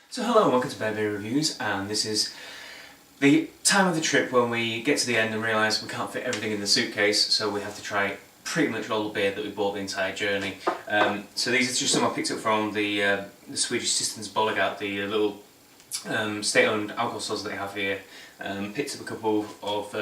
So hello and welcome to Beer Reviews, and this is the time of the trip when we get to the end and realise we can't fit everything in the suitcase, so we have to try pretty much all the beer that we bought the entire journey. So these are just some I picked up from the Swedish Systems Bolaget, the little state-owned alcohol stores that they have here. Picked up a couple of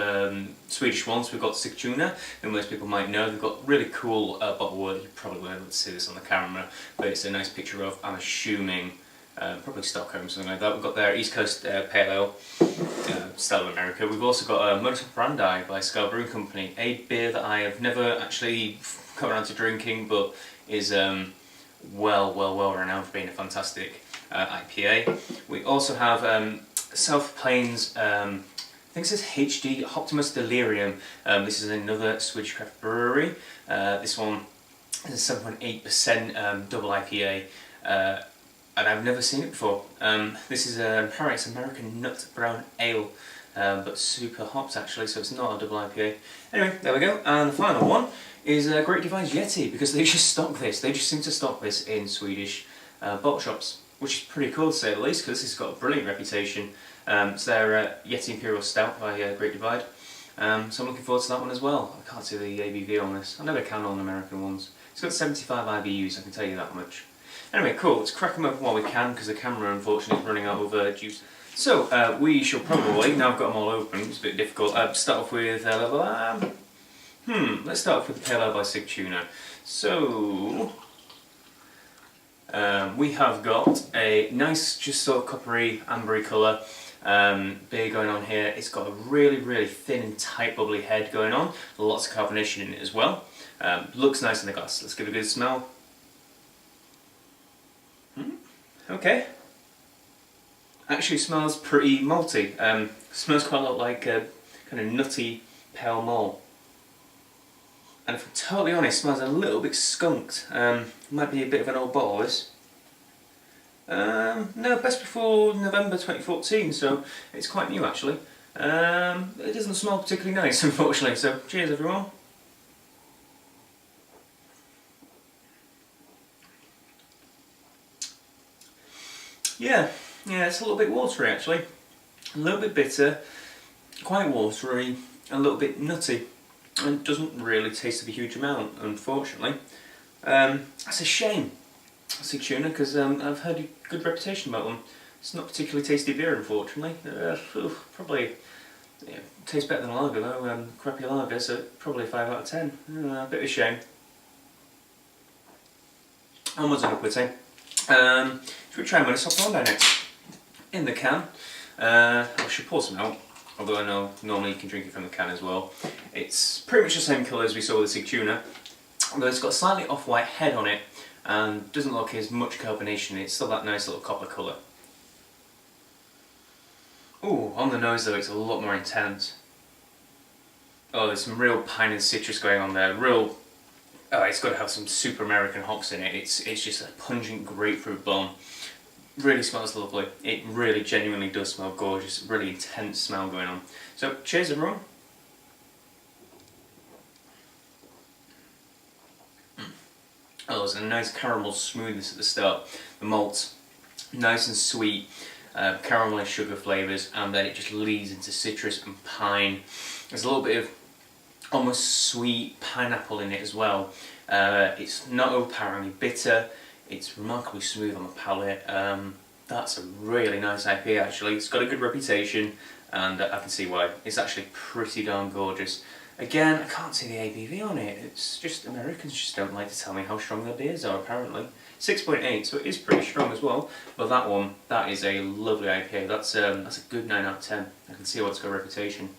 Swedish ones. We've got Sigtuna, who most people might know. They've got really cool bottle work. You probably won't be able to see this on the camera, but it's a nice picture of, I'm assuming, probably Stockholm, something like that. We've got their East Coast Pale Ale, style of America. We've also got a Modus Operandi by Scar Brewing Company, a beer that I have never actually come around to drinking, but is well renowned for being a fantastic IPA. We also have South Plains, I think it says HD Optimus Delirium. This is another Swedish craft brewery. This one is a 7.8% double IPA. And I've never seen it before. This is apparently it's American Nut Brown Ale, but super hopped actually, so it's not a double IPA. Anyway, there we go. And the final one is Great Divine's Yeti, because they just stock this. They just seem to stock this in Swedish bottle shops, which is pretty cool to say the least, because this has got a brilliant reputation. It's their Yeti Imperial Stout by Great Divide. So I'm looking forward to that one as well. I can't see the ABV on this. I never can on American ones. It's got 75 IBUs, I can tell you that much. Anyway, cool, let's crack them open while we can, because the camera unfortunately is running out of juice. So, we shall probably, now I've got them all open, it's a bit difficult, start off with let's start off with the Pale Ale by Sigtuna. So, we have got a nice, just sort of coppery, ambery colour beer going on here. It's got a really thin and tight bubbly head going on, lots of carbonation in it as well. Looks nice in the glass. Let's give it a good smell. Okay. Actually smells pretty malty. Smells quite a lot like kind of nutty pale malt. And if I'm totally honest, smells a little bit skunked. Might be a bit of an old bottle, this. No, best before November 2014, so it's quite new actually. It doesn't smell particularly nice, unfortunately, so cheers everyone. Yeah, it's a little bit watery actually. A little bit bitter, quite watery, a little bit nutty, and doesn't really taste of a huge amount, unfortunately. That's a shame, Sigtuna, because I've heard a good reputation about them. It's not particularly tasty beer, unfortunately. Probably tastes better than a lager though, crappy lager, so probably a 5 out of 10. A bit of a shame. Onwards and upwards, eh? Should we try Modus Operandi next? In the can. I should pour some out, although I know normally you can drink it from the can as well. It's pretty much the same colour as we saw with the Sigtuna, although it's got a slightly off-white head on it and doesn't look as much carbonation in it. It's still that nice little copper colour. Ooh, on the nose though it's a lot more intense. Oh, there's some real pine and citrus going on there. It's got to have some super American hops in it. It's just a pungent grapefruit bomb. Really smells lovely. It really genuinely does smell gorgeous. Really intense smell going on. So cheers everyone. Oh, there's a nice caramel smoothness at the start. The malt's nice and sweet, caramel and sugar flavours, and then it just leads into citrus and pine. There's a little bit of almost sweet pineapple in it as well. It's not overpoweringly bitter. It's remarkably smooth on the palate. That's a really nice IPA actually. It's got a good reputation, and I can see why. It's actually pretty darn gorgeous. Again, I can't see the ABV on it. It's just Americans just don't like to tell me how strong their beers are apparently. 6.8, so it is pretty strong as well. But that one, that is a lovely IPA. That's a good 9 out of 10. I can see why it's got a reputation.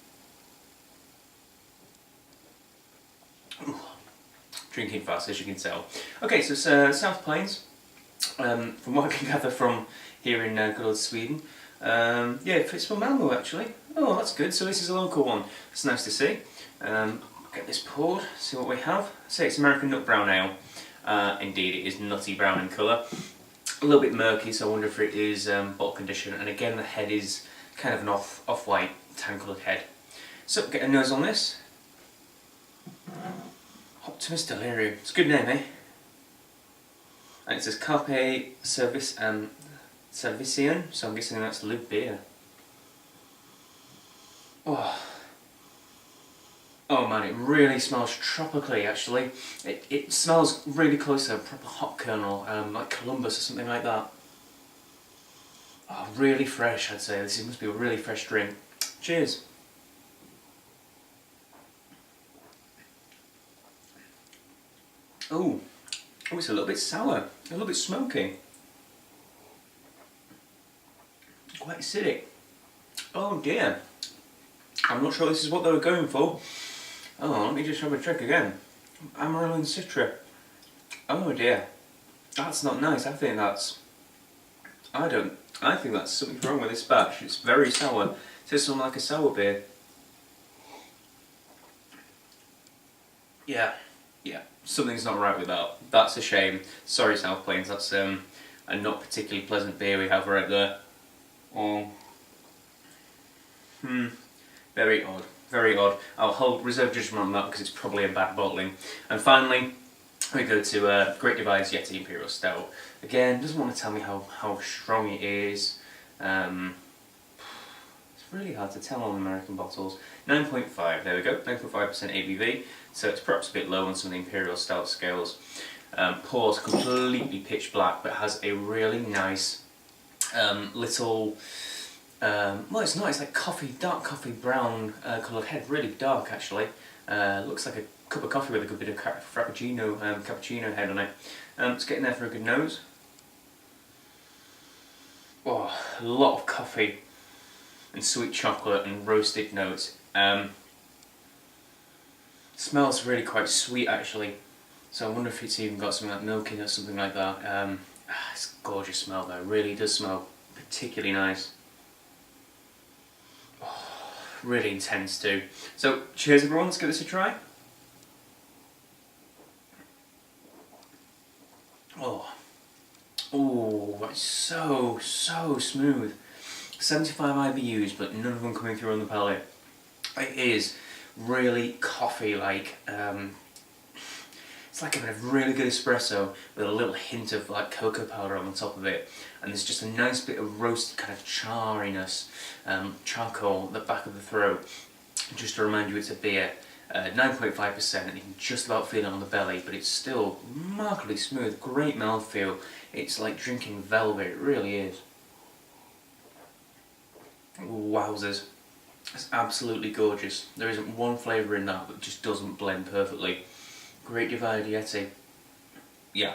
Drinking fast, as you can tell. Okay, so it's South Plains. From what I can gather from here in good old Sweden. Yeah, it's from Malmo actually. Oh, that's good. So this is a local one. It's nice to see. Get this poured, see what we have. Say it's American Nut Brown Ale. Indeed, it is nutty brown in colour. A little bit murky, so I wonder if it is bottle condition. And again, the head is kind of an off-white tan coloured head. So, get a nose on this. Optimus Delirium. It's a good name, eh? And it says Carpe Service and Servician, so I'm guessing that's live beer. Oh. Oh man, it really smells tropically actually. It smells really close to a proper hop kernel, like Columbus or something like that. Oh, really fresh I'd say. This must be a really fresh drink. Cheers. Oh, it's a little bit sour, a little bit smoky. Quite acidic. Oh dear. I'm not sure this is what they were going for. Oh, let me just have a check again. Amarillo and Citra. Oh dear. That's not nice. I think that's something wrong with this batch. It's very sour. It tastes something like a sour beer. Yeah. Something's not right with that. That's a shame. Sorry, South Plains. That's a not particularly pleasant beer we have right there. Oh. Very odd. Very odd. I'll hold reserve judgment on that because it's probably a back bottling. And finally, we go to Great Divide's Yeti Imperial Stout. Again, doesn't want to tell me how strong it is. It's really hard to tell on American bottles. 9.5, there we go, 9.5% ABV. So it's perhaps a bit low on some of the Imperial Stout scales. Pours completely pitch black, but has a really nice little... well, it's not. It's like dark coffee brown coloured head. Really dark, actually. Looks like a cup of coffee with a good bit of cappuccino head on it. It's getting there for a good nose. Oh, a lot of coffee and sweet chocolate and roasted notes. Smells really quite sweet, actually. So I wonder if it's even got something like milk in it or something like that. It's a gorgeous smell, though. It really does smell particularly nice. Really intense too. So cheers everyone, let's give this a try. Oh, it's so smooth. 75 IBUs, but none of them coming through on the palate. It is really coffee-like. It's like having a really good espresso with a little hint of like cocoa powder on the top of it, and there's just a nice bit of roasted kind of charriness, charcoal at the back of the throat, just to remind you it's a beer. 9.5%, and you can just about feel it on the belly, but it's still remarkably smooth, great mouthfeel. It's like drinking velvet, it really is. Wowzers. It's absolutely gorgeous. There isn't one flavour in that that just doesn't blend perfectly. Great Divide Yeti. Yeah,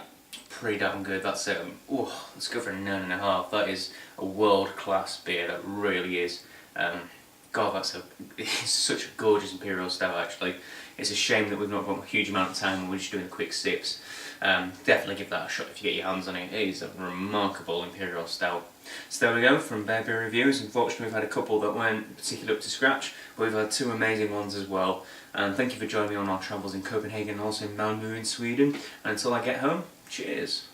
pretty damn good. That's let's go for a 9.5. That is a world-class beer. That really is. God, it's such a gorgeous Imperial Stout. Actually, it's a shame that we've not got a huge amount of time and we're just doing quick sips. Definitely give that a shot if you get your hands on it. It is a remarkable Imperial Stout. So there we go from Bear Beer Reviews. Unfortunately, we've had a couple that weren't particularly up to scratch, but we've had two amazing ones as well. And thank you for joining me on our travels in Copenhagen and also in Malmö in Sweden. And until I get home, cheers!